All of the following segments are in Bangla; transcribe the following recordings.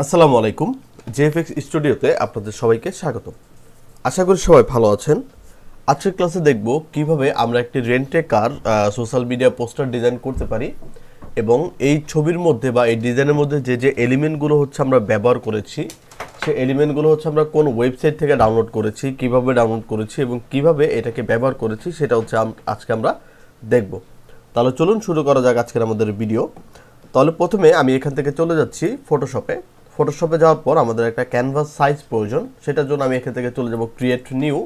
আসসালামু আলাইকুম। জেএফএক্স স্টুডিওতে আপনাদের সবাইকে স্বাগত। আশা করি সবাই ভালো আছেন। আজকের ক্লাসে দেখব কিভাবে আমরা একটি রেন্টে কার সোশ্যাল মিডিয়া পোস্টার ডিজাইন করতে পারি এবং এই ছবির মধ্যে বা এই ডিজাইনের মধ্যে যে যে এলিমেন্টগুলো হচ্ছে আমরা ব্যবহার করেছি সেই এলিমেন্টগুলো হচ্ছে আমরা কোন ওয়েবসাইট থেকে ডাউনলোড করেছি, কিভাবে ডাউনলোড করেছি এবং কিভাবে এটাকে ব্যবহার করেছি সেটা হচ্ছে আজকে আমরা দেখব। তাহলে চলুন শুরু করা যাক আজকের আমাদের ভিডিও। তাহলে প্রথমে আমি এখান থেকে চলে যাচ্ছি ফটোশপে যাওয়ার পর আমাদের একটা ক্যানভাস সাইজ প্রয়োজন। সেটার জন্য আমি এখান থেকে চলে যাব ক্রিয়েট নিউ।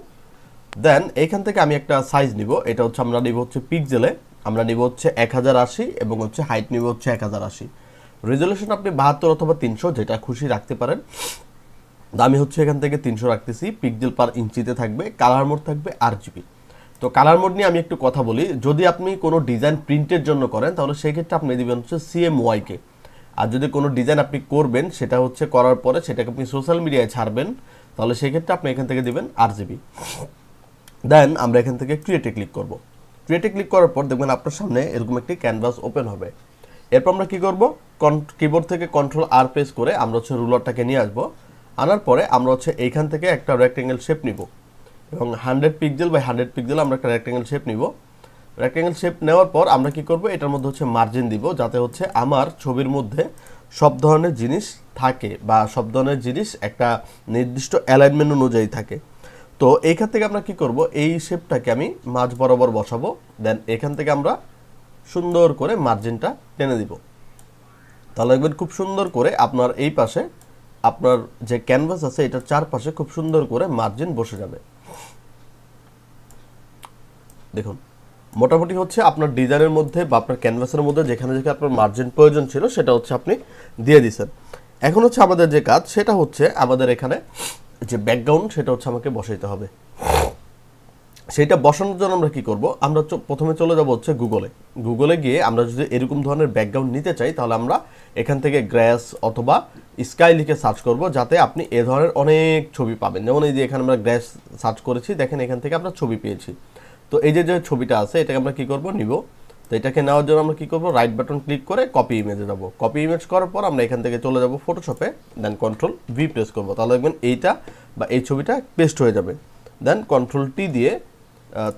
দেন এইখান থেকে আমি একটা সাইজ নিব, এটা হচ্ছে আমরা নিব হচ্ছে পিক্সেলে, আমরা নিব হচ্ছে 1080 এবং হচ্ছে হাইট নিব হচ্ছে 1080। রেজলিউশন আপনি 72 অথবা 300 যেটা খুশি রাখতে পারেন। আমি হচ্ছে এখান থেকে 300 রাখতেছি। পিক্সেল পার ইঞ্চিতে থাকবে, কালার মোড থাকবে RGB। তো কালার মোড নিয়ে আমি একটু কথা বলি। যদি আপনি কোনো ডিজাইন প্রিন্টের জন্য করেন তাহলে সেই ক্ষেত্রে আপনি দিবেন হচ্ছে CMYK। আর যদি কোনো ডিজাইন আপনি করবেন সেটা হচ্ছে করার পরে সেটাকে আপনি সোশ্যাল মিডিয়ায় ছাড়বেন তাহলে সেই ক্ষেত্রে আপনি এখান থেকে দিবেন RGB। দেন আমরা এখান থেকে ক্রিয়েটে ক্লিক করব। ক্রিয়েটে ক্লিক করার পর দেখবেন আপনার সামনে এরকম একটি ক্যানভাস ওপেন হবে। এরপর আমরা কি করব, কিবোর্ড থেকে Ctrl+R প্রেস করে আমরা হচ্ছে রুলারটাকে নিয়ে আসবো। আনার পরে আমরা হচ্ছে এইখান থেকে একটা রেক্টেঙ্গেল শেপ নিব এবং 100 পিক্সেল বাই 100 পিক্সেল আমরা একটা রেক্টেঙ্গেল শেপ নিব। রেক্টেঙ্গেল শেপ নেওয়ার পর আমরা কি করব, এটার মধ্যে হচ্ছে মার্জিন দিব যাতে হচ্ছে আমার ছবির মধ্যে সব ধরনের জিনিস থাকে বা সব ধরনের জিনিস একটা নির্দিষ্ট অ্যালাইনমেন্ট অনুযায়ী থাকে। তো এইখান থেকে আমরা কি করব, এই শেপটাকে আমি মাঝ বরাবর বসাবো। দেন এখান থেকে আমরা সুন্দর করে মার্জিনটা টেনে দিব। তাহলে দেখবেন খুব সুন্দর করে আপনার এই পাশে আপনার যে ক্যানভাস আছে এটার চারপাশে খুব সুন্দর করে মার্জিন বসে যাবে। দেখুন মোটামুটি হচ্ছে আপনার ডিজাইনের মধ্যে বা আপনার ক্যানভাসের মধ্যে যেখানে যেখানে আপনার মার্জিন প্রয়োজন ছিল সেটা হচ্ছে আপনি দিয়ে দিয়েছেন। এখন হচ্ছে আমাদের যে কাজ সেটা হচ্ছে আমাদের এখানে যে ব্যাকগ্রাউন্ড সেটা হচ্ছে আমাকে বসাইতে হবে। সেইটা বসানোর জন্য আমরা কি করব, আমরা প্রথমে চলে যাব হচ্ছে গুগলে গিয়ে আমরা যদি এরকম ধরনের ব্যাকগ্রাউন্ড নিতে চাই তাহলে আমরা এখান থেকে গ্রাস অথবা স্কাই লিখে সার্চ করব যাতে আপনি এ ধরনের অনেক ছবি পাবেন। যেমন এই যে এখানে আমরা গ্রাস সার্চ করেছি, দেখেন এখান থেকে আমরা ছবি পেয়েছি। তো এই যে যে ছবিটা আছে এটাকে আমরা কি করব, নিব। তো এটাকে নেওয়ার জন্য আমরা কি করব, রাইট বাটন ক্লিক করে কপি ইমেজে যাব। কপি ইমেজ করার পর আমরা এখান থেকে চলে যাব ফটোশপে, দেন Ctrl+V প্রেস করব। তাহলে দেখবেন এইটা বা এই ছবিটা পেস্ট হয়ে যাবে। দেন Ctrl+T দিয়ে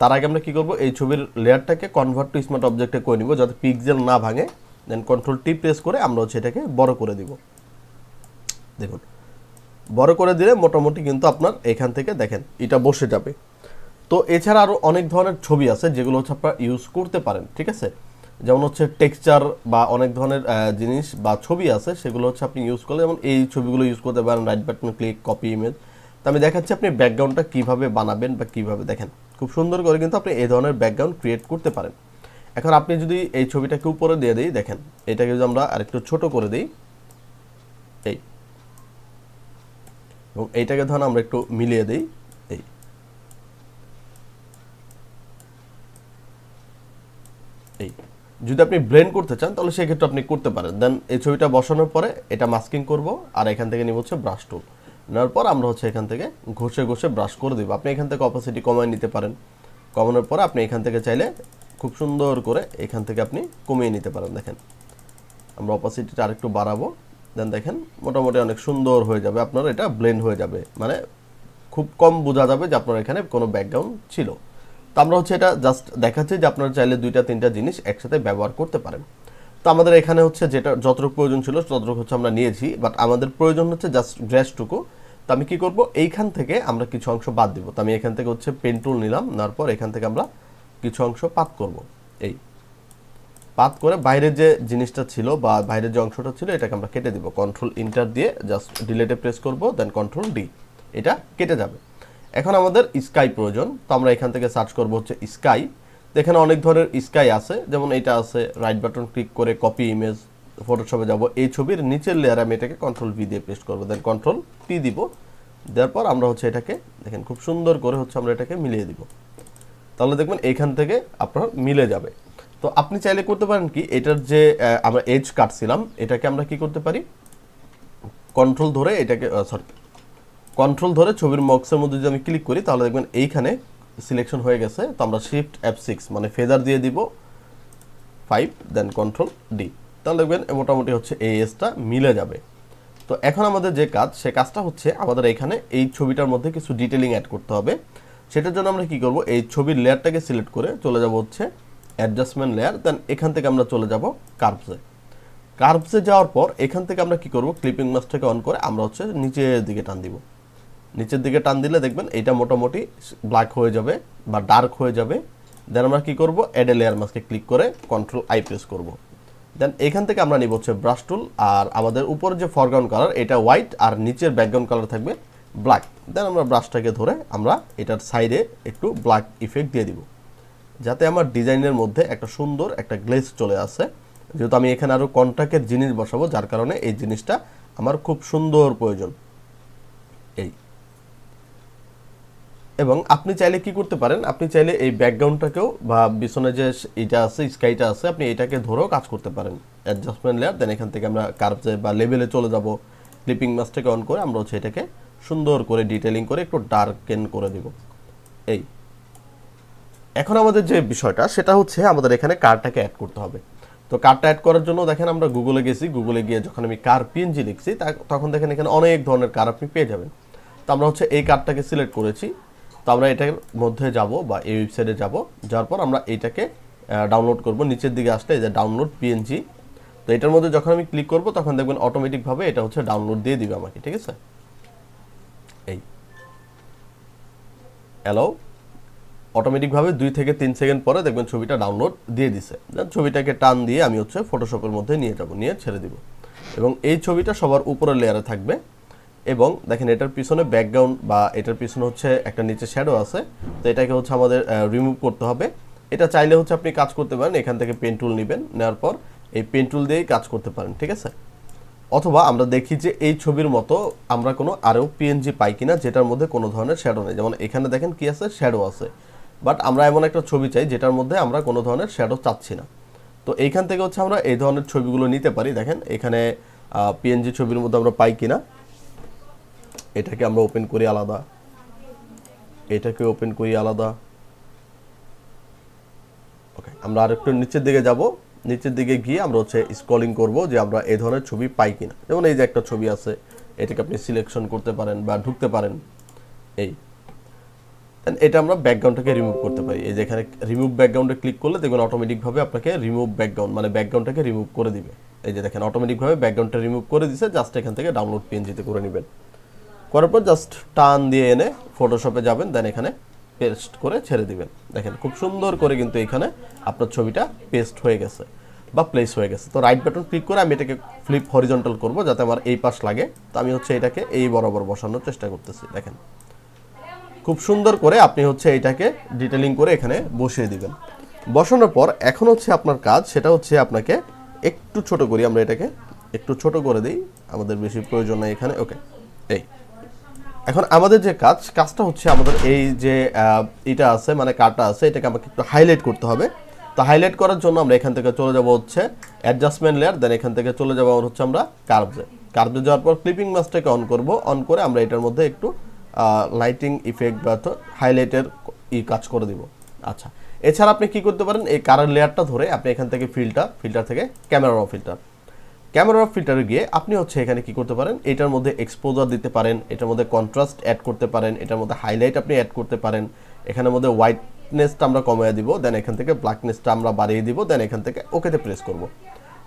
তার আগে আমরা কি করব, এই ছবির লেয়ারটাকে কনভার্ট টু স্মার্ট অবজেক্টে করে নিব যাতে পিক্সেল না ভাঙে। দেন Ctrl+T প্রেস করে আমরা হচ্ছে এটাকে বড় করে দিব। দেখুন বড় করে দিলে মোটামুটি কিন্তু আপনার এখান থেকে দেখেন এটা বসে যাবে। তো এছাড়া আরও অনেক ধরনের ছবি আছে যেগুলো হচ্ছে আপনারা ইউজ করতে পারেন, ঠিক আছে। যেমন হচ্ছে টেক্সচার বা অনেক ধরনের জিনিস বা ছবি আছে সেগুলো হচ্ছে আপনি ইউজ করলে, যেমন এই ছবিগুলো ইউজ করতে পারেন। Right button click copy image. তো আমি দেখাচ্ছি আপনি ব্যাকগ্রাউন্ডটা কীভাবে বানাবেন বা কীভাবে, দেখেন খুব সুন্দর করে কিন্তু আপনি এই ধরনের ব্যাকগ্রাউন্ড ক্রিয়েট করতে পারেন। এখন আপনি যদি এই ছবিটাকে উপরে দিয়ে দিই, দেখেন এটাকে যদি আমরা আরেকটু ছোট করে দিই এই, এবং এইটাকে ধরুন আমরা একটু মিলিয়ে দিই এই, এই যদি আপনি ব্লেন্ড করতে চান তাহলে সেক্ষেত্রে আপনি করতে পারেন। দেন এই ছবিটা বসানোর পরে এটা মাস্কিং করব আর এখান থেকে নিব হচ্ছে ব্রাশ টুল। নেওয়ার পর আমরা হচ্ছে এখান থেকে ঘষে ঘষে ব্রাশ করে দেবো। আপনি এখান থেকে অপাসিটি কমায় নিতে পারেন। কমানোর পরে আপনি এখান থেকে চাইলে খুব সুন্দর করে এখান থেকে আপনি কমিয়ে নিতে পারেন। দেখেন আমরা অপাসিটিটা আরেকটু বাড়াবো। দেন দেখেন মোটামুটি অনেক সুন্দর হয়ে যাবে, আপনার এটা ব্লেন্ড হয়ে যাবে, মানে খুব কম বোঝা যাবে যে আপনার এখানে কোনো ব্যাকগ্রাউন্ড ছিল। তো আমরা হচ্ছে এটা জাস্ট দেখাচ্ছি যে আপনারা চাইলে 2-3টা জিনিস একসাথে ব্যবহার করতে পারেন। তো আমাদের এখানে হচ্ছে যেটা যতটুকু প্রয়োজন ছিল ততটুকু হচ্ছে আমরা নিয়েছি, বাট আমাদের প্রয়োজন হচ্ছে জাস্ট গ্রেসটুকু। তো আমি কি করব, এইখান থেকে আমরা কিছু অংশ বাদ দিব। তো আমি এখান থেকে হচ্ছে পেন টুল নিলাম, নেওয়ার পর এখান থেকে আমরা কিছু অংশ পাত করব। এই পাত করে বাইরের যে জিনিসটা ছিল বা বাইরের যে অংশটা ছিল এটাকে আমরা কেটে দিব। Ctrl+Enter দিয়ে জাস্ট ডিলেটে প্রেস করব, দেন Ctrl+D, এটা কেটে যাবে। এখন আমাদের স্কাই প্রয়োজন। তো আমরা এখান থেকে সার্চ করব হচ্ছে স্কাই। এখানে অনেক ধরনের স্কাই আছে, যেমন এটা আছে। রাইট বাটন ক্লিক করে কপি ইমেজ, ফটোশপে যাব। এই ছবির নিচের লেয়ারে আমি এটাকে Ctrl+V দিয়ে পেস্ট করব, দেন Ctrl+T দিব। দেওয়ার পর আমরা হচ্ছে এটাকে দেখেন খুব সুন্দর করে হচ্ছে আমরা এটাকে মিলিয়ে দিব। তাহলে দেখবেন এইখান থেকে আপনার মিলে যাবে। তো আপনি চাইলে করতে পারেন কি, এটার যে আমরা এজ কাটছিলাম এটাকে আমরা কি করতে পারি, কন্ট্রোল ধরে এটাকে কন্ট্রোল ধরে ছবির বক্সের মধ্যে যদি আমি ক্লিক করি তাহলে দেখবেন এইখানে সিলেকশন হয়ে গেছে। তো আমরা শিফট F6 মানে ফেদার দিয়ে দিব 5, দেন Ctrl+D। তাহলে দেখবেন মোটামুটি হচ্ছে এই এজটা মিলে যাবে। তো এখন আমাদের যে কাজ, সে কাজটা হচ্ছে আমাদের এখানে এই ছবিটার মধ্যে কিছু ডিটেলিং অ্যাড করতে হবে। সেটার জন্য আমরা কি করব, এই ছবির লেয়ারটাকে সিলেক্ট করে চলে যাব হচ্ছে অ্যাডজাস্টমেন্ট লেয়ার, দেন এখান থেকে আমরা চলে যাব কার্ভসে। কার্ভসে যাওয়ার পর এখান থেকে আমরা কি করব, ক্লিপিং মাস্কটাকে অন করে আমরা হচ্ছে নিচের দিকে টান দিব। নিচের দিকে টান দিলে দেখবেন এটা মোটামুটি ব্ল্যাক হয়ে যাবে বা ডার্ক হয়ে যাবে। দেন আমরা কি করব, অ্যাড এ লেয়ার মাস্কে ক্লিক করে কন্ট্রোল আই প্রেস করব। দেন এখান থেকে আমরা নিব হচ্ছে ব্রাশ টুল, আর আমাদের উপরে যে ফরগ্রাউন্ড কালার এটা হোয়াইট আর নিচের ব্যাকগ্রাউন্ড কালার থাকবে ব্ল্যাক। দেন আমরা ব্রাশটাকে ধরে আমরা এটার সাইডে একটু ব্ল্যাক ইফেক্ট দিয়ে দিব, যাতে আমার ডিজাইনের মধ্যে একটা সুন্দর একটা গ্লেজ চলে আসে। যেহেতু আমি এখানে আরও কন্ট্রাক্টের জিনিস বসাবো, যার কারণে এই জিনিসটা আমার খুব সুন্দর প্রয়োজন। এই এবং আপনি চাইলে কি করতে পারেন, আপনি চাইলে এই ব্যাকগ্রাউন্ডটাকেও বা পিছনে যে এটা আছে স্কাইটা আছে, আপনি এটাকে ধরেও কাজ করতে পারেন। অ্যাডজাস্টমেন্ট লেয়ার, দেন এখান থেকে আমরা কার্ভে বা লেভেলে চলে যাব। ক্লিপিং মাস্কটাকে অন করে আমরা হচ্ছে এটাকে সুন্দর করে ডিটেলিং করে একটু ডার্কেন করে দিব। এই এখন আমাদের যে বিষয়টা সেটা হচ্ছে আমাদের এখানে কারটাকে অ্যাড করতে হবে। তো কারটা অ্যাড করার জন্য দেখেন আমরা গুগলে গেছি, গুগলে গিয়ে যখন আমি কার পিএনজি লিখছি তখন দেখেন এখানে অনেক ধরনের কার আপনি পেয়ে যাবেন। তো আমরা হচ্ছে এই কারটাকে সিলেক্ট করেছি। তো আমরা এটার মধ্যে যাব বা এই ওয়েবসাইটে যাব, যাওয়ার পর আমরা এইটাকে ডাউনলোড করব। নিচের দিকে আসলে এই যে ডাউনলোড পিএনজি, তো এটার মধ্যে যখন আমি ক্লিক করব তখন দেখবেন অটোমেটিকভাবে এটা হচ্ছে ডাউনলোড দিয়ে দিবে আমাকে, ঠিক আছে। এই হ্যালো, অটোমেটিকভাবে 2 থেকে 3 সেকেন্ড পরে দেখবেন ছবিটা ডাউনলোড দিয়ে দিছে। ছবিটাকে টান দিয়ে আমি হচ্ছে ফটোশপের মধ্যে নিয়ে যাব, নিয়ে ছেড়ে দিব এবং এই ছবিটা সবার উপরের লেয়ারে থাকবে। এবং দেখেন এটার পিছনে ব্যাকগ্রাউন্ড বা এটার পিছনে হচ্ছে একটা নিচে শ্যাডো আছে, তো এটাকে হচ্ছে আমাদের রিমুভ করতে হবে। এটা চাইলে হচ্ছে আপনি কাজ করতে পারেন, এখান থেকে পেন টুল নেবেন, নেওয়ার পর এই পেন টুল দিয়েই কাজ করতে পারেন, ঠিক আছে। অথবা আমরা দেখি যে এই ছবির মতো আমরা কোনো আরও পিএনজি পাই কিনা যেটার মধ্যে কোনো ধরনের শ্যাডো নেই। যেমন এখানে দেখেন কি আছে, শ্যাডো আছে, বাট আমরা এমন একটা ছবি চাই যেটার মধ্যে আমরা কোনো ধরনের শ্যাডো চাচ্ছি না। তো এইখান থেকে হচ্ছে আমরা এই ধরনের ছবিগুলো নিতে পারি। দেখেন এখানে পিএনজি ছবির মধ্যে আমরা পাই কিনা, এটাকে আমরা ওপেন করি আলাদা, এটাকে ওপেন করি আলাদা। ওকে, আমরা আরেকটু নিচের দিকে যাব, নিচের দিকে গিয়ে আমরা হচ্ছে স্ক্রলিং করব যে আমরা এই ধরনের ছবি পাই কিনা। যেমন এই যে একটা ছবি আছে, এটাকে আপনি সিলেকশন করতে পারেন বা ঢুকতে পারেন। এই এটা আমরা ব্যাকগ্রাউন্ডটাকে রিমুভ করতে পারি। এই যে এখানে রিমুভ ব্যাকগ্রাউন্ডে ক্লিক করলে দেখবেন অটোমেটিকভাবে আপনাকে রিমুভ ব্যাকগ্রাউন্ড মানে ব্যাকগ্রাউন্ডটাকে রিমুভ করে দিবে। এই যে দেখেন অটোমেটিকভাবে ব্যাকগ্রাউন্ডটা রিমুভ করে দিছে, জাস্ট এখান থেকে ডাউনলোড পিএনজিতে করে নেবেন। করার পর জাস্ট টান দিয়ে এনে ফটোশপে যাবেন, দেন এখানে পেস্ট করে ছেড়ে দিবেন। দেখেন খুব সুন্দর করে কিন্তু এখানে আপনার ছবিটা পেস্ট হয়ে গেছে বা প্লেস হয়ে গেছে। তো রাইট বাটন ক্লিক করে আমি এটাকে ফ্লিপ হরিজন্টাল করব যাতে আমার এই পাশ লাগে। তো আমি হচ্ছে এটাকে এই বরাবর বসানোর চেষ্টা করতেছি। দেখেন খুব সুন্দর করে আপনি হচ্ছে এইটাকে ডিটেলিং করে এখানে বসিয়ে দিবেন। বসানোর পর এখন হচ্ছে আপনার কাজ, সেটা হচ্ছে আপনাকে একটু ছোট করি, আমরা এটাকে একটু ছোট করে দিই, আমাদের বেশি প্রয়োজন নাই এখানে। ওকে, এই এখন আমাদের যে কাজটা হচ্ছে আমাদের এই যে এটা আছে মানে কারটা আছে, এটাকে আমাকে একটু হাইলাইট করতে হবে। তো হাইলাইট করার জন্য আমরা এখান থেকে চলে যাব হচ্ছে অ্যাডজাস্টমেন্ট লেয়ার, দেন এখান থেকে চলে যাব হচ্ছে আমরা কার্ভে যাওয়ার পর ক্লিপিং মাস্কটাকে অন করব। অন করে আমরা এটার মধ্যে একটু লাইটিং ইফেক্ট বা হাইলাইটের কাজ করে দিব। আচ্ছা, এছাড়া আপনি কি করতে পারেন, এই কালার লেয়ারটা ধরে আপনি এখান থেকে ফিল্টার থেকে ক্যামেরা অফ ফিল্টারে গিয়ে আপনি হচ্ছে এখানে কি করতে পারেন, এটার মধ্যে এক্সপোজার দিতে পারেন, এটার মধ্যে কন্ট্রাস্ট অ্যাড করতে পারেন, এটার মধ্যে হাইলাইট আপনি অ্যাড করতে পারেন। এখানের মধ্যে হোয়াইটনেসটা আমরা কমিয়ে দিব, দেন এখান থেকে ব্ল্যাকনেসটা আমরা বাড়িয়ে দিব, দেন এখান থেকে ওকেতে প্রেস করব।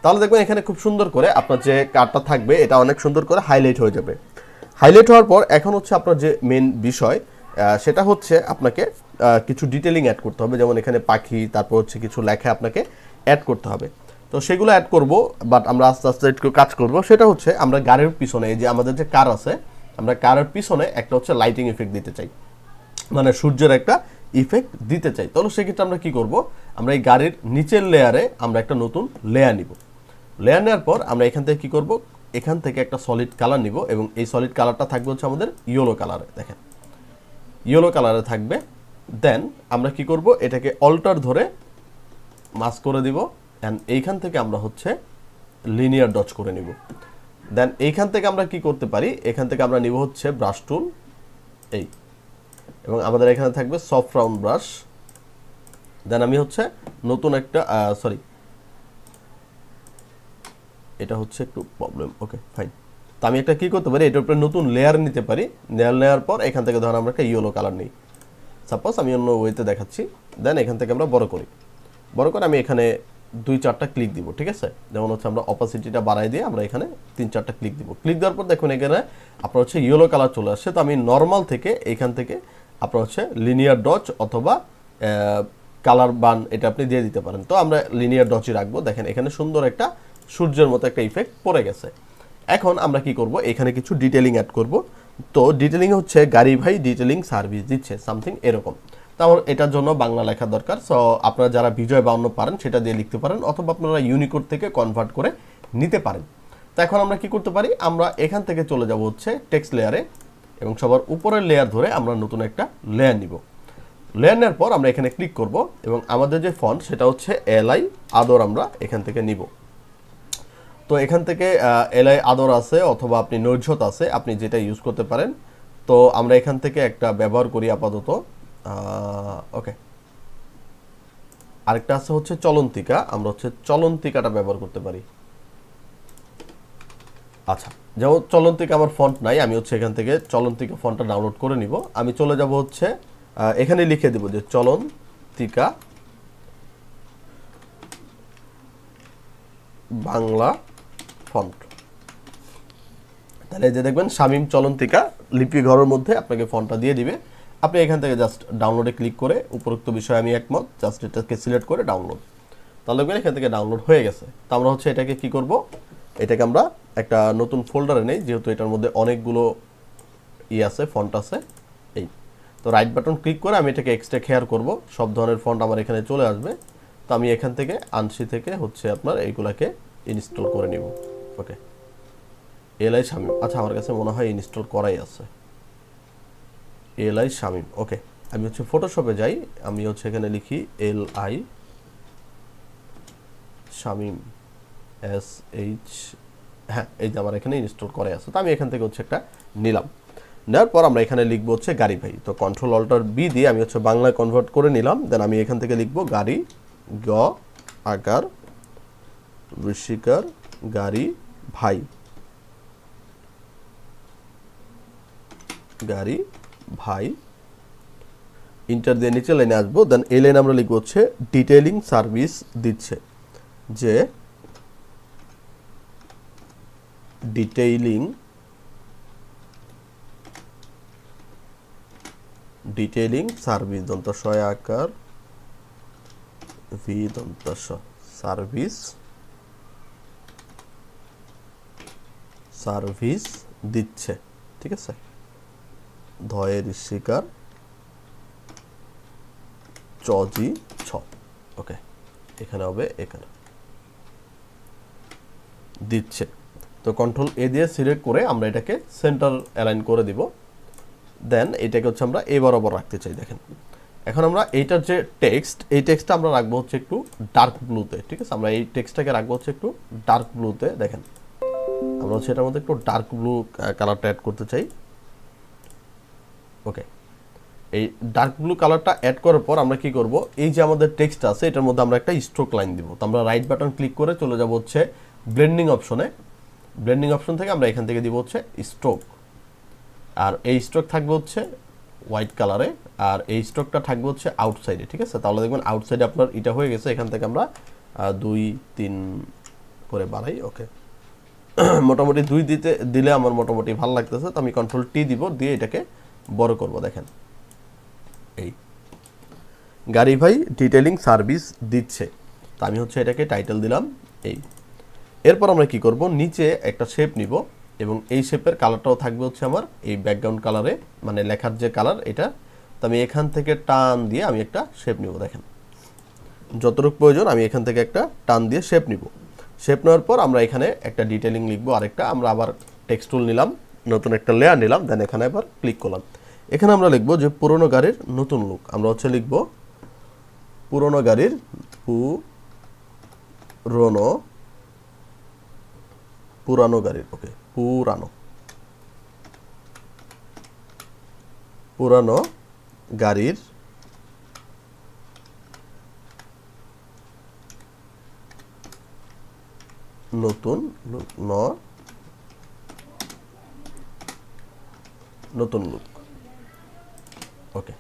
তাহলে দেখবেন এখানে খুব সুন্দর করে আপনার যে কার্ডটা থাকবে এটা অনেক সুন্দর করে হাইলাইট হয়ে যাবে। হাইলাইট হওয়ার পর এখন হচ্ছে আপনার যে মেন বিষয় সেটা হচ্ছে আপনাকে কিছু ডিটেলিং অ্যাড করতে হবে। যেমন এখানে পাখি, তারপর হচ্ছে কিছু লেখা আপনাকে অ্যাড করতে হবে। তো সেগুলো অ্যাড করব, বাট আমরা আস্তে আস্তে একটু কাজ করব। সেটা হচ্ছে আমরা গাড়ির পিছনে এই যে আমাদের যে কার আছে, আমরা কারের পিছনে একটা হচ্ছে লাইটিং ইফেক্ট দিতে চাই, মানে সূর্যের একটা ইফেক্ট দিতে চাই। তাহলে সেক্ষেত্রে আমরা কি করব, আমরা এই গাড়ির নিচের লেয়ারে আমরা একটা নতুন লেয়ার নিব। লেয়ার নেওয়ার পর আমরা এখান থেকে কি করব, এখান থেকে একটা সলিড কালার নিব এবং এই সলিড কালারটা থাকবে হচ্ছে আমাদের ইয়েলো কালারে। দেখেন ইয়েলো কালারে থাকবে। দেন আমরা কি করব, এটাকে অল্টার ধরে মাস্ক করে দিব, অ্যান্ড এইখান থেকে আমরা হচ্ছে লিনিয়ার ডচ করে নিব। দেন এইখান থেকে আমরা কি করতে পারি, এখান থেকে আমরা নিব হচ্ছে ব্রাশ টুল, এই এবং আমাদের এখানে থাকবে সফট রাউন্ড ব্রাশ। দেন আমি হচ্ছে নতুন একটা এটা হচ্ছে একটু প্রবলেম, ওকে ফাইন। তো আমি একটা কি করতে পারি, এটার উপরে নতুন লেয়ার নিতে পারি। লেয়ার নেওয়ার পর এখান থেকে ধরুন আমরা একটা ইয়েলো কালার নিই, সাপোজ আমি অন্য ওয়েতে দেখাচ্ছি। দেন এখান থেকে আমরা বড় করি, বড় করে আমি এখানে 2-4টা ক্লিক দিব, ঠিক আছে। যেমন হচ্ছে আমরা অপাসিটিটা বাড়াই দিয়ে আমরা এখানে 3-4টা ক্লিক দিব। ক্লিক দেওয়ার পর দেখুন এখানে আপনার হচ্ছে ইয়েলো কালার চলে আসছে। তো আমি নর্মাল থেকে এখান থেকে আপনার হচ্ছে লিনিয়ার ডচ অথবা কালার বান এটা আপনি দিয়ে দিতে পারেন। তো আমরা লিনিয়ার ডচই রাখবো। দেখেন এখানে সুন্দর একটা সূর্যের মতো একটা ইফেক্ট পড়ে গেছে। এখন আমরা কি করব, এখানে কিছু ডিটেলিং অ্যাড করব। তো ডিটেলিং হচ্ছে গাড়ি ভাই ডিটেলিং সার্ভিস দিচ্ছে, সামথিং এরকম। তারপর এটার জন্য বাংলা লেখা দরকার। সো আপনারা যারা বিজয় বা অন্য পারেন সেটা দিয়ে লিখতে পারেন, অথবা আপনারা ইউনিকোড থেকে কনভার্ট করে নিতে পারেন। তো এখন আমরা কি করতে পারি, আমরা এখান থেকে চলে যাব হচ্ছে টেক্সট লেয়ারে, এবং সবার উপরের লেয়ার ধরে আমরা নতুন একটা লেয়ার নিব। লেয়ার নেওয়ার পর আমরা এখানে ক্লিক করব, এবং আমাদের যে ফন্ট সেটা হচ্ছে এলআই আদর আমরা এখান থেকে নিব। তো এখান থেকে এলআই আদর আছে অথবা আপনি নৈর্যত আছে, আপনি যেটা ইউজ করতে পারেন। তো আমরা এখান থেকে একটা ব্যবহার করি আপাতত। ওকে, আরেকটা আছে হচ্ছে চলন্তিকা, আমরা হচ্ছে চলন্তিকাটা ব্যবহার করতে পারি। আচ্ছা, যেমন চলন্তিকা আমার ফন্ট নাই, আমি হচ্ছে এখান থেকে চলন্তিকা ফন্টটা ডাউনলোড করে নিব। আমি চলে যাব হচ্ছে এখানে লিখে দিব যে চলন্তিকা বাংলা ফন্ট। তাহলে যে দেখবেন শামীম চলন্তিকা লিপি ঘরের মধ্যে আপনাকে ফন্টটা দিয়ে দিবে। আপনি এখান থেকে জাস্ট ডাউনলোডে ক্লিক করে উপরোক্ত বিষয়ে আমি একমত, জাস্ট এটাকে সিলেক্ট করে ডাউনলোড, তাহলে দেখবেন এখান থেকে ডাউনলোড হয়ে গেছে। তো আমরা হচ্ছে এটাকে কি করব, এটাকে আমরা একটা নতুন ফোল্ডারে নেই, যেহেতু এটার মধ্যে অনেকগুলো আছে, ফন্ট আছে। এই তো রাইট বাটন ক্লিক করে আমি এটাকে এক্সট্রা খেয়ার করব, সব ধরনের ফন্ট আমার এখানে চলে আসবে। তো আমি এখান থেকে আনসি থেকে হচ্ছে আপনার এইগুলাকে ইনস্টল করে নিব। ওকে, এলআই শামীম, আচ্ছা আমার কাছে মনে হয় ইনস্টল করাই আছে এলআই শামীম। ওকে, আমি হচ্ছে ফটোশপে যাই, আমি হচ্ছে এখানে লিখি এলআই শামীম SH, হ্যাঁ এই যে আমার এখানে ইনস্টল করে আছে। তো আমি এখান থেকে হচ্ছে একটা নিলাম, নেওয়ার পর আমরা এখানে লিখবো হচ্ছে গাড়ি ভাই। তো কন্ট্রোল অল্টার বি দিয়ে আমি হচ্ছে বাংলায় কনভার্ট করে নিলাম। দেন আমি এখান থেকে লিখবো গাড়ি, গ আকার ঋষিকার গাড়ি ভাই, গাড়ি ভাই, ইন্টার দিয়ে নিচে লাইনে আসবো। দেন এই লাইনে আমরা লিখবো হচ্ছে ডিটেইলিং সার্ভিস দিচ্ছে, যে ডিটেইলিং সার্ভিস দন্তস্ব আকার ভি দন্তস্ব সার্ভিস দিচ্ছে, ঠিক আছে। ধয়ের শিকার চজি ছ, ওকে, এখানে হবে একার দিচ্ছে। তো কন্ট্রোল এ দিয়ে সিলেক্ট করে আমরা এটাকে সেন্টার অ্যালাইন করে দিব। দেন এটাকে হচ্ছে আমরা এ বরাবর রাখতে চাই। দেখেন এখন আমরা এইটার যে টেক্সট, এই টেক্সটটা আমরা রাখবো হচ্ছে একটু ডার্ক ব্লুতে, ঠিক আছে। আমরা এই টেক্সটটাকে রাখবো হচ্ছে একটু ডার্ক ব্লুতে। দেখেন আমরা হচ্ছে এটার মধ্যে একটু ডার্ক ব্লু কালারটা অ্যাড করতে চাই। ওকে, এই ডার্ক ব্লু কালারটা অ্যাড করার পর আমরা কি করব, এই যে আমাদের টেক্সট আছে এটার মধ্যে আমরা একটা স্ট্রোক লাইন দিব। তো আমরা রাইট বাটন ক্লিক করে চলে যাব হচ্ছে ব্লেন্ডিং অপশনে। ব্লেন্ডিং অপশন থেকে আমরা এখান থেকে দিব হচ্ছে স্ট্রোক, আর এই স্ট্রোক থাকবে হচ্ছে হোয়াইট কালারে, আর এই স্ট্রোকটা থাকবে হচ্ছে আউটসাইডে, ঠিক আছে। তাহলে দেখবেন আউটসাইডে আপনার এটা হয়ে গেছে। এখান থেকে আমরা 2-3 করে বাড়াই। ওকে, মোটামুটি 2 দিলে আমার মোটামুটি ভালো লাগতেছে। তো আমি কন্ট্রোল টি দিব, দিয়ে এটাকে বড় করব। দেখেন এই গাড়ি ভাই ডিটেইলিং সার্ভিস দিচ্ছে। তো আমি হচ্ছে এটাকে টাইটেল দিলাম এই। এরপর আমরা কি করব, নিচে একটা শেপ নিব, এবং এই শেপের কালারটাও থাকবে হচ্ছে আমার এই ব্যাকগ্রাউন্ড কালারে, মানে লেখার যে কালার এটা। তো আমি এখান থেকে টান দিয়ে আমি একটা শেপ নিব। দেখেন যতটুকু প্রয়োজন আমি এখান থেকে একটা টান দিয়ে শেপ নিব। শেপ নেওয়ার পর আমরা এখানে একটা ডিটেইলিং লিখবো, আরেকটা আমরা আবার টেক্সট টুল নিলাম, নতুন একটা লেয়ার নিলাম। দেন এখানে আবার ক্লিক করলাম। এখানে আমরা লিখবো যে পুরনো গাড়ির নতুন লুক। আমরা হচ্ছে লিখবো পুরনো গাড়ির পুরানো গাড়ির, ওকে, পুরানো গাড়ির নতুন লুক, নতুন লুক। ওকে,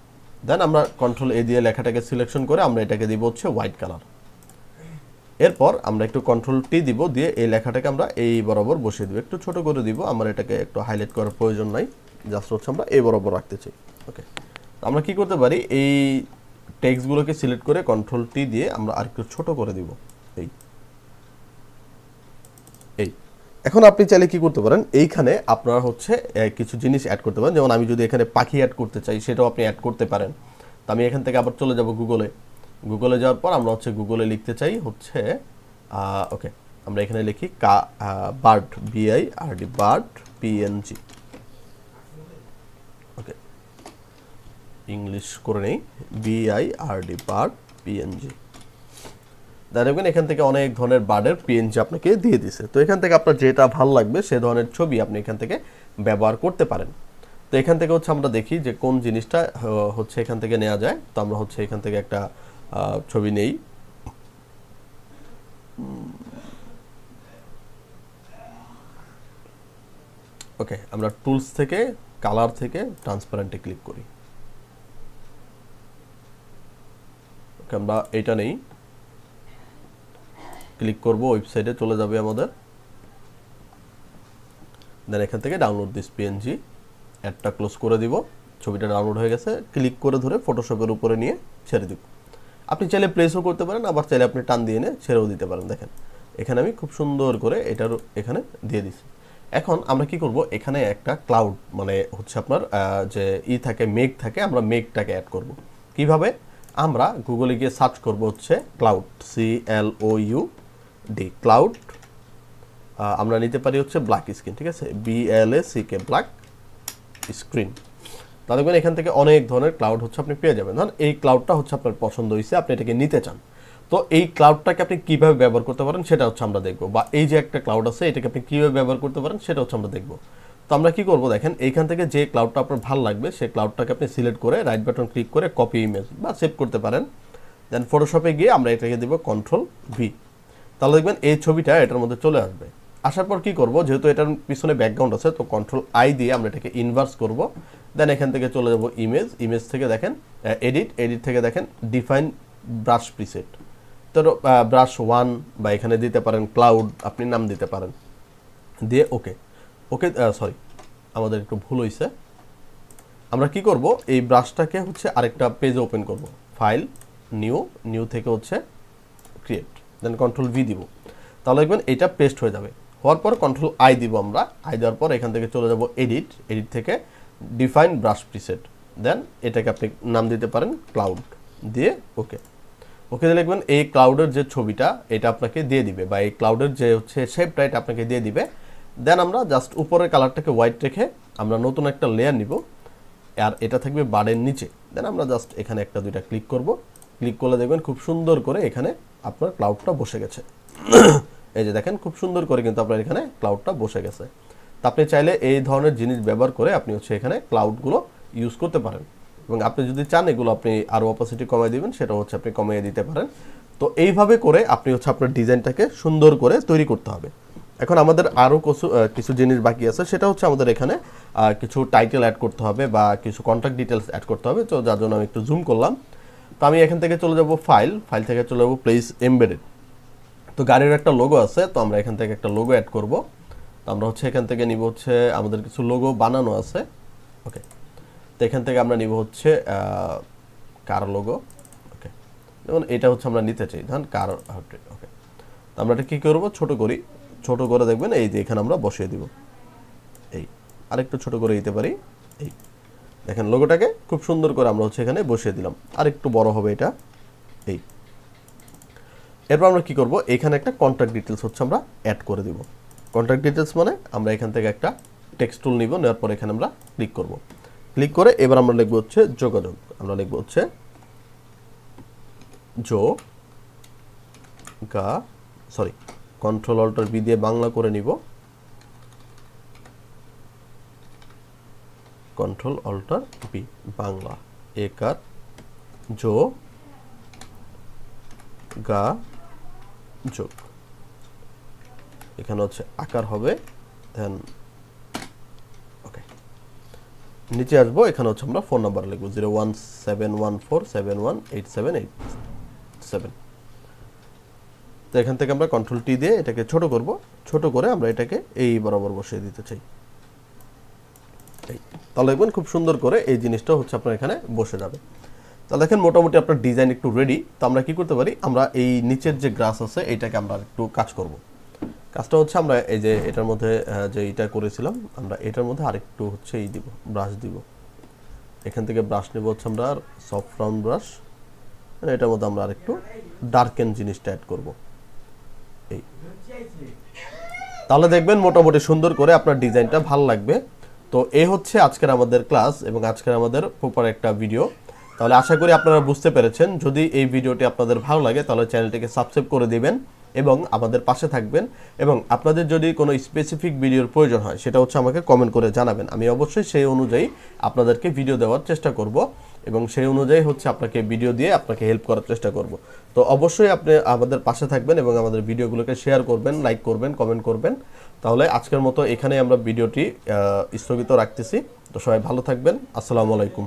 দেন আমরা কন্ট্রোল এ দিয়ে লেখাটাকে সিলেকশন করে আমরা এটাকে দিব হচ্ছে হোয়াইট কালার। এরপর আমরা একটু কন্ট্রোল টি দিব, দিয়ে এই লেখাটাকে আমরা এই বরাবর বসিয়ে দিব, একটু ছোট করে দিব, আমার এটাকে একটু হাইলাইট করার প্রয়োজন নাই, জাস্ট হচ্ছে আমরা এই বরাবর রাখতে চাই। ওকে, আমরা কি করতে পারি, এই টেক্সটগুলোকে সিলেক্ট করে কন্ট্রোল টি দিয়ে আমরা আরেকটু ছোট করে দিব, এই এই এখন আপনি চাইলে কি করতে পারেন, এইখানে আপনারা হচ্ছে কিছু জিনিস অ্যাড করতে পারেন, যেমন আমি যদি এখানে পাখি অ্যাড করতে চাই সেটাও আপনি অ্যাড করতে পারেন। তো আমি এখান থেকে আবার চলে যাব গুগলে যাওয়ার পর আমরা হচ্ছে গুগলে লিখতে চাই হচ্ছে ওকে, আমরা এখানে লিখি বার্ড, BIRD, বার্ড PNG। ওকে, ইংলিশ করে নেই, BIRD, বার্ড PNG। দেখবেন এখান থেকে অনেক ধরনের বার্ডের PNG আপনাকে দিয়ে দিছে। তো এখান থেকে আপনার যেটা ভালো লাগবে সে ধরনের ছবি আপনি এখান থেকে ব্যবহার করতে পারেন। তো এখান থেকে হচ্ছে আমরা দেখি যে কোন জিনিসটা হচ্ছে এখান থেকে নেওয়া যায়। তো আমরা হচ্ছে এখান থেকে একটা ছবি নেই, ওকে, আমরা টুলস থেকে কালার থেকে ট্রান্সপারেন্টে ক্লিক করি। ওকে, আমরা এটা নেই, ক্লিক করব, ওয়েবসাইটে চলে যাবে আমাদের, দেন এখান থেকে ডাউনলোড দিস PNG, অ্যাডটা ক্লোজ করে দিব, ছবিটা ডাউনলোড হয়ে গেছে, ক্লিক করে ধরে ফটোশপের উপরে নিয়ে ছেড়ে দিব। আপনি চাইলে প্লেসও করতে পারেন, আবার চাইলে আপনি টান দিয়ে এনে ছেড়েও দিতে পারেন। দেখেন এখানে আমি খুব সুন্দর করে এটার এখানে দিয়ে দিছি। এখন আমরা কি করব, এখানে একটা ক্লাউড মানে হচ্ছে আপনার যে থাকে, মেঘ থাকে, আমরা মেঘটাকে অ্যাড করব। কিভাবে, আমরা গুগলে গিয়ে সার্চ করব হচ্ছে ক্লাউড, CLOUD, ক্লাউড। আমরা নিতে পারি হচ্ছে ব্ল্যাক স্ক্রিন, ঠিক আছে, BLACK, ব্ল্যাক স্ক্রিন। তাহলে দেখবেন এখান থেকে অনেক ধরনের ক্লাউড হচ্ছে আপনি পেয়ে যাবেন। ধরুন এই ক্লাউডটা হচ্ছে আপনার পছন্দ হয়েছে, আপনি এটাকে নিতে চান, তো এই ক্লাউডটাকে আপনি কীভাবে ব্যবহার করতে পারেন সেটা হচ্ছে আমরা দেখব, বা এই যে একটা ক্লাউড আছে এটাকে আপনি কীভাবে ব্যবহার করতে পারেন সেটা হচ্ছে আমরা দেখব। তো আমরা কি করব, দেখেন এইখান থেকে যে ক্লাউডটা আপনার ভালো লাগবে সেই ক্লাউডটাকে আপনি সিলেক্ট করে রাইট বাটন ক্লিক করে কপি ইমেজ বা সেভ করতে পারেন। দেন ফটোশপে গিয়ে আমরা এটাকে দেব কন্ট্রোল V, তাহলে দেখবেন এই ছবিটা এটার মধ্যে চলে আসবে। আসার পর কি করব, যেহেতু এটার পিছনে ব্যাকগ্রাউন্ড আছে, তো কন্ট্রোল I দিয়ে আমরা এটাকে ইনভার্স করব। দেন এখান থেকে চলে যাব ইমেজ থেকে দেখেন এডিট থেকে দেখেন ডিফাইন ব্রাশ প্রিসেট, তো ব্রাশ 1 বা এখানে দিতে পারেন ক্লাউড, আপনি নাম দিতে পারেন, দিয়ে ওকে সরি আমাদের একটু ভুল হয়েছে। আমরা কি করব, এই ব্রাশটাকে হচ্ছে আরেকটা পেজে ওপেন করব, ফাইল, নিউ থেকে হচ্ছে ক্রিয়েট, দেন কন্ট্রোল V দিব, তাহলে দেখবেন এটা পেস্ট হয়ে যাবে। হওয়ার পর কন্ট্রোল I দিব, আমরা I দেওয়ার পর এখান থেকে চলে যাব এডিট থেকে ডিফাইন ব্রাশ প্রিসেট, দেন এটাকে আপনি নাম দিতে পারেন ক্লাউড, দিয়ে ওকে দিলে দেখবেন এই ক্লাউডের যে ছবিটা এটা আপনাকে দিয়ে দিবে, বা এই ক্লাউডের যে হচ্ছে শেপটা এটা আপনাকে দিয়ে দিবে। দেন আমরা জাস্ট উপরের কালারটাকে হোয়াইট রেখে আমরা নতুন একটা লেয়ার নিব, আর এটা থাকবে বারের নিচে। দেন আমরা জাস্ট এখানে একটা দুইটা ক্লিক করব, ক্লিক করলে দেখবেন খুব সুন্দর করে এখানে আপনার ক্লাউডটা বসে গেছে। এই যে দেখেন খুব সুন্দর করে কিন্তু আপনার এখানে ক্লাউডটা বসে গেছে। তো আপনি চাইলে এই ধরনের জিনিস ব্যবহার করে আপনি হচ্ছে এখানে ক্লাউডগুলো ইউজ করতে পারেন, এবং আপনি যদি চান এগুলো আপনি আরও অপাসিটি কমিয়ে দিবেন, সেটা হচ্ছে আপনি কমিয়ে দিতে পারেন। তো এইভাবে করে আপনি হচ্ছে আপনার ডিজাইনটাকে সুন্দর করে তৈরি করতে হবে। এখন আমাদের আরও কিছু জিনিস বাকি আছে, সেটা হচ্ছে আমাদের এখানে কিছু টাইটেল অ্যাড করতে হবে বা কিছু কন্ট্যাক্ট ডিটেলস অ্যাড করতে হবে। তো যার জন্য আমি একটু জুম করলাম। তো আমি এখান থেকে চলে যাব ফাইল থেকে চলে যাব প্লেস এমবেডেড। তো গাড়ির একটা লোগো আছে, তো আমরা এখান থেকে একটা লোগো অ্যাড করব। তো আমরা হচ্ছে এখান থেকে নিব হচ্ছে আমাদের কিছু লোগো বানানো আছে, ওকে, তো এখান থেকে আমরা নিব হচ্ছে কার লোগো, ওকে, যেমন এটা হচ্ছে আমরা নিতে চাই, ধরুন কার, ওকে। তো আমরা এটা কী করবো, ছোট করে দেখবেন এই যে এখানে আমরা বসিয়ে দিব, এই আরেকটু ছোট করে দিতে পারি, এই দেখেন লোগোটাকে খুব সুন্দর করে আমরা হচ্ছে এখানে বসিয়ে দিলাম, আর একটু বড় হবে এটা, এই। এরপর আমরা কি করব, এখানে একটা কন্ট্যাক্ট ডিটেলস হচ্ছে আমরা অ্যাড করে দিব। কন্ট্যাক্ট ডিটেলস মানে আমরা এখান থেকে একটা টেক্সট টুল নিব, নেওয়ার পর এখানে আমরা ক্লিক করব। ক্লিক করে এবার আমরা লিখব হচ্ছে যোগাযোগ, আমরা লিখব হচ্ছে কন্ট্রোল অল্টার বি দিয়ে বাংলা করে নিব, কন্ট্রোল অল্টার বি বাংলা, একার যোগ, এখানে হচ্ছে আকার হবে, দেন ওকে। নিচে আসবো, এখানে হচ্ছে আমরা ফোন নাম্বার লিখবো 01714718787। তো এখান থেকে আমরা কন্ট্রোল টি দিয়ে এটাকে ছোট করব, ছোট করে আমরা এটাকে এই বরাবর বসিয়ে দিতে চাই। তাহলে দেখবেন খুব সুন্দর করে এই জিনিসটা হচ্ছে আপনার এখানে বসে যাবে। তাহলে দেখেন মোটামুটি আপনার ডিজাইন একটু রেডি। তো আমরা কি করতে পারি, আমরা এই নিচের যে গ্রাস আছে এটাকে আমরা একটু কাজ করব। কাজটা হচ্ছে আমরা এই যে এটার মধ্যে যে এটা করেছিলাম, আমরা এটার মধ্যে আরেকটু হচ্ছে এই দিব, ব্রাশ দিব। এখান থেকে ব্রাশ নেব হচ্ছে আমরা সফট রাউন্ড ব্রাশ, এটার মধ্যে আমরা আরেকটু ডার্কেন জিনিসটা অ্যাড করব। এই তাহলে দেখবেন মোটামুটি সুন্দর করে আপনার ডিজাইনটা ভালো লাগবে। তো এই হচ্ছে আজকের আমাদের ক্লাস এবং আজকের আমাদের প্রপার একটা ভিডিও। তাহলে আশা করি আপনারা বুঝতে পেরেছেন। যদি এই ভিডিওটি আপনাদের ভালো লাগে তাহলে চ্যানেলটিকে সাবস্ক্রাইব করে দিবেন এবং আমাদের পাশে থাকবেন। এবং আপনাদের যদি কোনো স্পেসিফিক ভিডিওর প্রয়োজন হয় সেটা হচ্ছে আমাকে কমেন্ট করে জানাবেন। আমি অবশ্যই সেই অনুযায়ী আপনাদেরকে ভিডিও দেওয়ার চেষ্টা করব এবং সেই অনুযায়ী হচ্ছে আপনাকে ভিডিও দিয়ে আপনাকে হেল্প করার চেষ্টা করব। তো অবশ্যই আপনি আমাদের পাশে থাকবেন এবং আমাদের ভিডিওগুলোকে শেয়ার করবেন, লাইক করবেন, কমেন্ট করবেন। তাহলে আজকের মতো এখানেই আমরা ভিডিওটি স্থগিত রাখতেছি। তো সবাই ভালো থাকবেন। আসসালামু আলাইকুম।